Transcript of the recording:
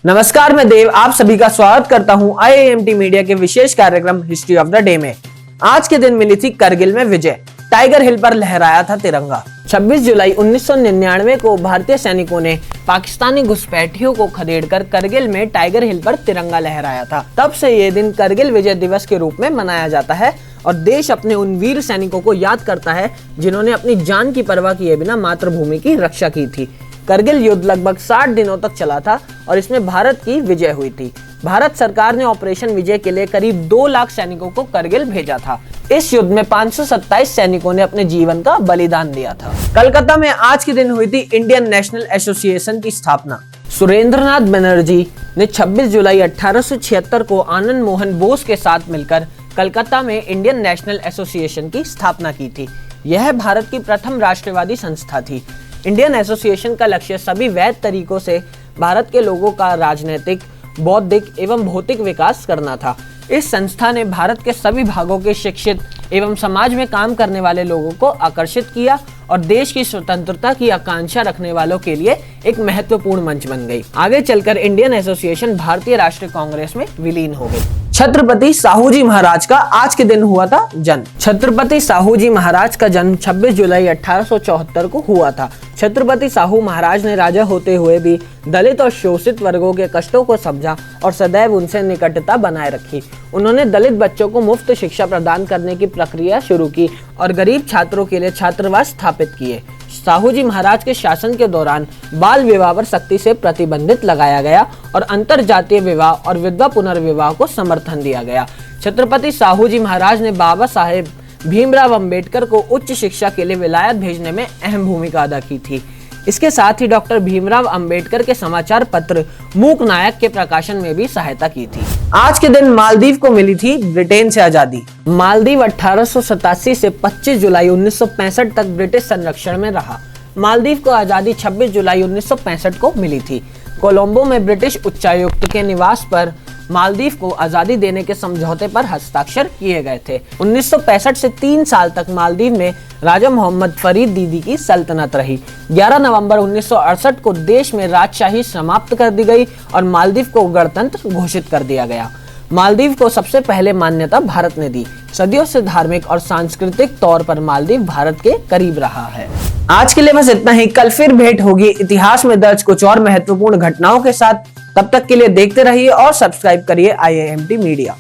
नमस्कार, मैं देव आप सभी का स्वागत करता हूं IIMT मीडिया के विशेष कार्यक्रम हिस्ट्री ऑफ द डे में। आज के दिन मिली थी करगिल में विजय। टाइगर हिल पर लहराया था तिरंगा। 26 जुलाई 1999 को भारतीय सैनिकों ने पाकिस्तानी घुसपैठियों को खदेड़कर करगिल में टाइगर हिल पर तिरंगा लहराया था। तब से ये दिन करगिल विजय दिवस के रूप में मनाया जाता है और देश अपने उन वीर सैनिकों को याद करता है जिन्होंने अपनी जान की परवाह किए बिना मातृभूमि की रक्षा की थी। करगिल युद्ध लगभग 60 दिनों तक चला था और इसमें भारत की विजय हुई थी। भारत सरकार ने ऑपरेशन विजय के लिए करीब 2 लाख सैनिकों को करगिल भेजा था। इस युद्ध में 527 सैनिकों ने अपने जीवन का बलिदान दिया था। कलकत्ता में आज के दिन हुई थी इंडियन नेशनल एसोसिएशन की स्थापना। सुरेंद्रनाथ बनर्जी ने 26 जुलाई 1876 को आनंद मोहन बोस के साथ मिलकर कलकत्ता में इंडियन नेशनल एसोसिएशन की स्थापना की थी। यह भारत की प्रथम राष्ट्रवादी संस्था थी। इंडियन एसोसिएशन का लक्ष्य सभी वैध तरीकों से भारत के लोगों का राजनीतिक, बौद्धिक एवं भौतिक विकास करना था। इस संस्था ने भारत के सभी भागों के शिक्षित एवं समाज में काम करने वाले लोगों को आकर्षित किया और देश की स्वतंत्रता की आकांक्षा रखने वालों के लिए एक महत्वपूर्ण मंच बन गई। आगे चलकर इंडियन एसोसिएशन भारतीय राष्ट्रीय कांग्रेस में विलीन हो गई। छत्रपति साहूजी महाराज का आज के दिन हुआ था जन्म। छत्रपति साहूजी महाराज का जन्म 26 जुलाई 1874 को हुआ था। छत्रपति साहू महाराज ने राजा होते हुए भी दलित और शोषित वर्गों के कष्टों को समझा और सदैव उनसे निकटता बनाए रखी। उन्होंने दलित बच्चों को मुफ्त शिक्षा प्रदान करने की प्रक्रिया शुरू की और गरीब छात्रों के लिए छात्रावास स्थापित किए। साहूजी महाराज के शासन के दौरान बाल विवाह पर सख्ती से प्रतिबंधित लगाया गया और अंतर जातीय विवाह और विधवा पुनर्विवाह को समर्थन दिया गया। छत्रपति साहूजी महाराज ने बाबा साहेब भीमराव अंबेडकर को उच्च शिक्षा के लिए विलायत भेजने में अहम भूमिका अदा की थी। इसके साथ ही डॉक्टर भीमराव अंबेडकर के समाचार पत्र मूक नायक के प्रकाशन में भी सहायता की थी। आज के दिन मालदीव को मिली थी ब्रिटेन से आजादी। मालदीव 1887 से 25 जुलाई 1965 तक ब्रिटिश संरक्षण में रहा। मालदीव को आजादी 26 जुलाई 1965 को मिली थी। कोलंबो में ब्रिटिश उच्चायुक्त के निवास पर मालदीव को आजादी देने के समझौते पर हस्ताक्षर किए गए थे। 1965 से 3 साल तक मालदीव में राजा मोहम्मद फरीद दीदी की सल्तनत रही। 11 नवंबर 1968 को देश में राजशाही समाप्त कर दी गई और मालदीव को गणतंत्र घोषित कर दिया गया। मालदीव को सबसे पहले मान्यता भारत ने दी। सदियों से धार्मिक और सांस्कृतिक तौर पर मालदीव भारत के करीब रहा है। आज के लिए बस इतना ही। कल फिर भेंट होगी इतिहास में दर्ज कुछ और महत्वपूर्ण घटनाओं के साथ। तब तक के लिए देखते रहिए और सब्सक्राइब करिए IIMT मीडिया।